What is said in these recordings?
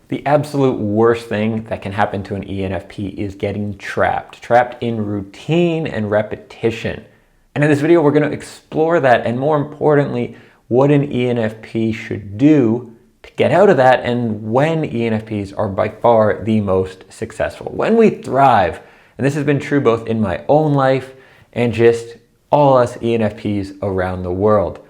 The absolute worst thing that can happen to an ENFP is getting trapped in routine and repetition. And in this video, we're going to explore that, and more importantly, what an ENFP should do to get out of that, and when ENFPs are by far the most successful. When we thrive, and this has been true both in my own life and just all us ENFPs around the world.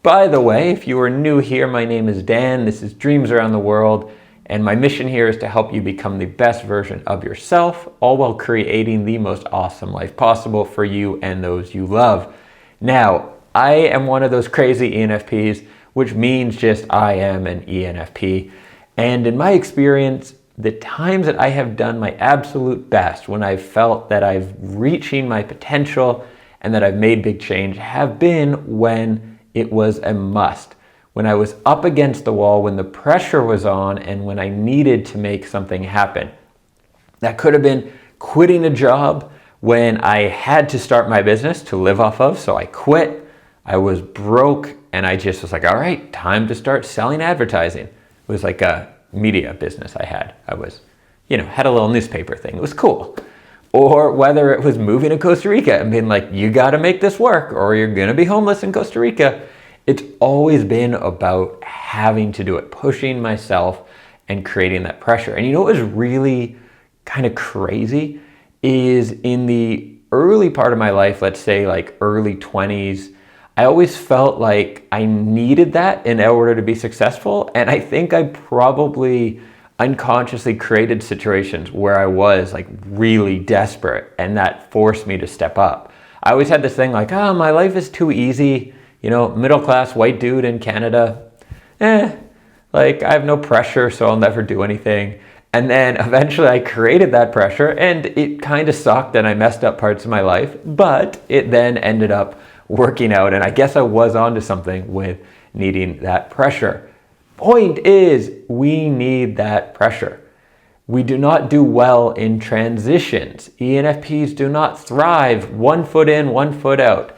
By the way, if you are new here, my name is Dan. This is Dreams Around the World. And my mission here is to help you become the best version of yourself, all while creating the most awesome life possible for you and those you love. Now, I am one of those crazy ENFPs, which means just I am an ENFP. And in my experience, the times that I have done my absolute best, when I've felt that I've reaching my potential and that I've made big change, have been when it was a must. When I was up against the wall, when the pressure was on, and when I needed to make something happen. That could have been quitting a job when I had to start my business to live off of, so I quit. I was broke, and I just was like, all right, time to start selling advertising. It was like a media business I had. I was, had a little newspaper thing. It was cool. Or whether it was moving to Costa Rica and being like, you got to make this work, or you're going to be homeless in Costa Rica. It's always been about having to do it, pushing myself and creating that pressure. And you know what was really kind of crazy is in the early part of my life, let's say like early 20s, I always felt like I needed that in order to be successful. And I think I probably unconsciously created situations where I was like really desperate, and that forced me to step up. I always had this thing like, my life is too easy. Middle-class white dude in Canada, like I have no pressure, so I'll never do anything. And then eventually I created that pressure, and it kind of sucked and I messed up parts of my life, but it then ended up working out, and I guess I was onto something with needing that pressure. Point is, we need that pressure. We do not do well in transitions. ENFPs do not thrive one foot in, one foot out.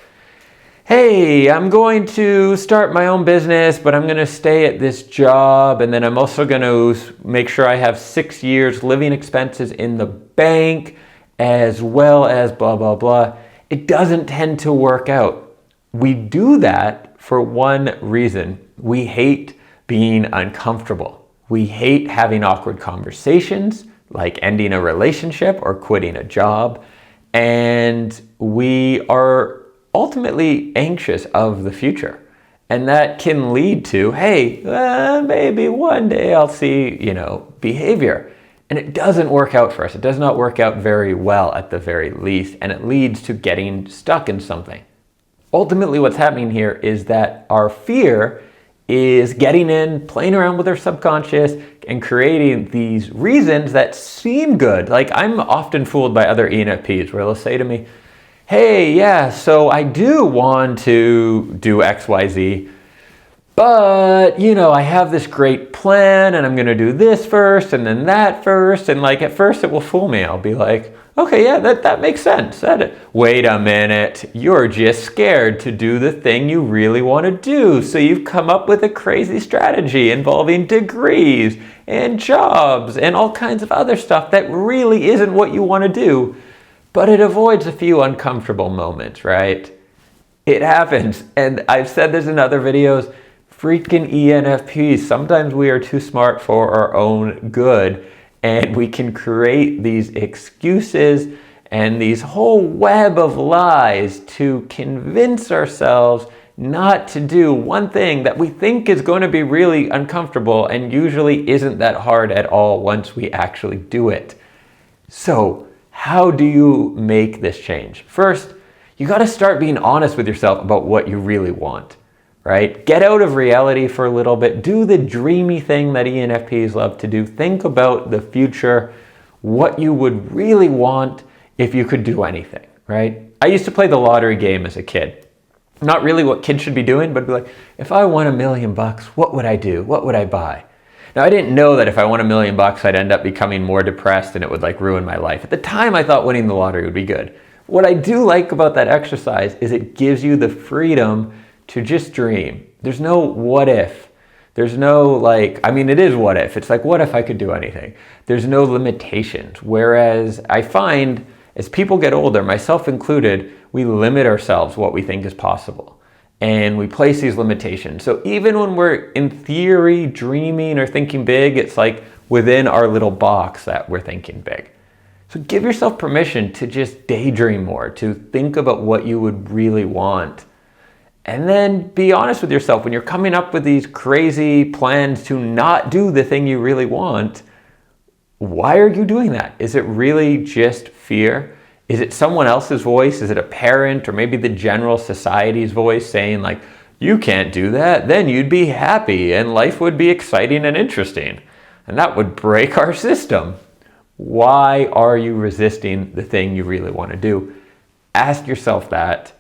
Hey, I'm going to start my own business, but I'm going to stay at this job, and then I'm also going to make sure I have 6 years living expenses in the bank, as well as blah, blah, blah. It doesn't tend to work out. We do that for one reason. We hate being uncomfortable. We hate having awkward conversations, like ending a relationship or quitting a job, and we are ultimately anxious of the future. And that can lead to, hey, maybe one day I'll see, behavior. And it doesn't work out for us. It does not work out very well at the very least. And it leads to getting stuck in something. Ultimately, what's happening here is that our fear is getting in, playing around with our subconscious, and creating these reasons that seem good. Like, I'm often fooled by other ENFPs where they'll say to me, hey, yeah, so I do want to do XYZ, but, I have this great plan, and I'm going to do this first, and then that first, and like, at first it will fool me. I'll be like, okay, yeah, that makes sense. Wait a minute, you're just scared to do the thing you really want to do, so you've come up with a crazy strategy involving degrees and jobs and all kinds of other stuff that really isn't what you want to do. But it avoids a few uncomfortable moments, right? It happens. And I've said this in other videos, freaking ENFPs, sometimes we are too smart for our own good, and we can create these excuses and these whole web of lies to convince ourselves not to do one thing that we think is going to be really uncomfortable and usually isn't that hard at all once we actually do it. So, how do you make this change? First, you got to start being honest with yourself about what you really want, right? Get out of reality for a little bit. Do the dreamy thing that ENFPs love to do. Think about the future, what you would really want if you could do anything, right? I used to play the lottery game as a kid. Not really what kids should be doing, but be like, if I won $1 million, what would I do? What would I buy? Now, I didn't know that if I won $1 million, I'd end up becoming more depressed and it would ruin my life. At the time, I thought winning the lottery would be good. What I do like about that exercise is it gives you the freedom to just dream. There's no what if. There's no like, I mean, it is what if. It's like, what if I could do anything? There's no limitations. Whereas I find as people get older, myself included, we limit ourselves what we think is possible. And we place these limitations. So even when we're in theory dreaming or thinking big, it's like within our little box that we're thinking big. So give yourself permission to just daydream more, to think about what you would really want. And then be honest with yourself when you're coming up with these crazy plans to not do the thing you really want. Why are you doing that? Is it really just fear? Is it someone else's voice? Is it a parent or maybe the general society's voice saying like, you can't do that, then you'd be happy and life would be exciting and interesting. And that would break our system. Why are you resisting the thing you really want to do? Ask yourself that.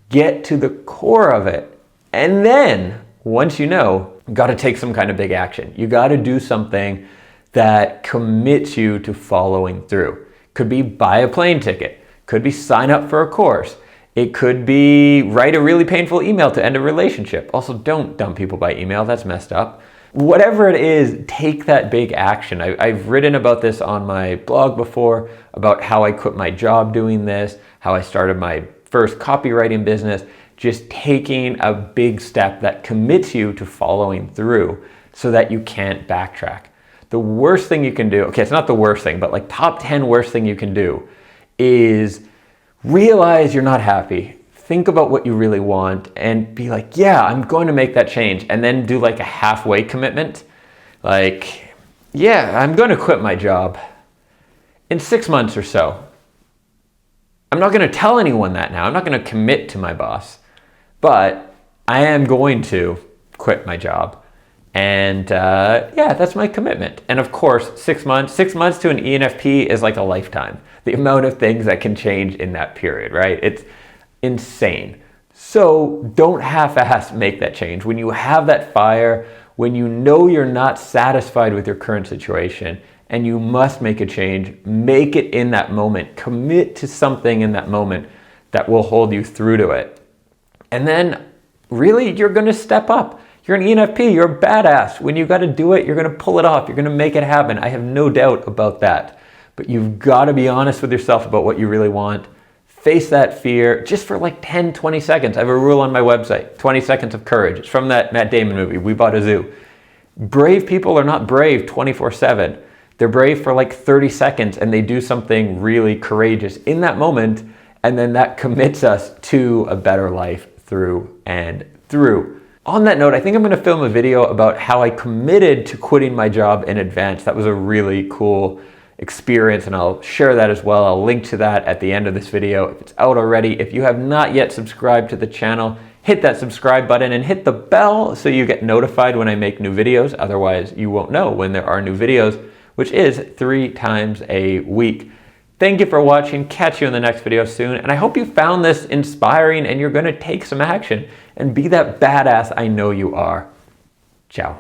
Get to the core of it. And then, once you know, you got to take some kind of big action. You got to do something that commits you to following through. Could be buy a plane ticket. Could be sign up for a course. It could be write a really painful email to end a relationship. Also, don't dump people by email. That's messed up. Whatever it is, take that big action. I've written about this on my blog before, about how I quit my job doing this, how I started my first copywriting business, just taking a big step that commits you to following through so that you can't backtrack. The worst thing you can do, okay, it's not the worst thing, but like top 10 worst thing you can do is realize you're not happy. Think about what you really want and be like, yeah, I'm going to make that change. And then do like a halfway commitment. Like, yeah, I'm going to quit my job in 6 months or so. I'm not going to tell anyone that now. I'm not going to commit to my boss, but I am going to quit my job. And yeah, that's my commitment. And of course, 6 months to an ENFP is like a lifetime. The amount of things that can change in that period, right? It's insane. So don't half-ass make that change. When you have that fire, when you know you're not satisfied with your current situation, and you must make a change, make it in that moment. Commit to something in that moment that will hold you through to it. And then really, you're gonna step up. You're an ENFP, you're a badass. When you gotta do it, you're gonna pull it off. You're gonna make it happen. I have no doubt about that. But you've gotta be honest with yourself about what you really want. Face that fear just for like 10, 20 seconds. I have a rule on my website, 20 seconds of courage. It's from that Matt Damon movie, We Bought a Zoo. Brave people are not brave 24/7. They're brave for like 30 seconds and they do something really courageous in that moment, and then that commits us to a better life through and through. On that note, I think I'm going to film a video about how I committed to quitting my job in advance. That was a really cool experience and I'll share that as well. I'll link to that at the end of this video if it's out already. If you have not yet subscribed to the channel, hit that subscribe button and hit the bell so you get notified when I make new videos. Otherwise, you won't know when there are new videos, which is 3 times a week. Thank you for watching. Catch you in the next video soon. And I hope you found this inspiring and you're going to take some action and be that badass I know you are. Ciao.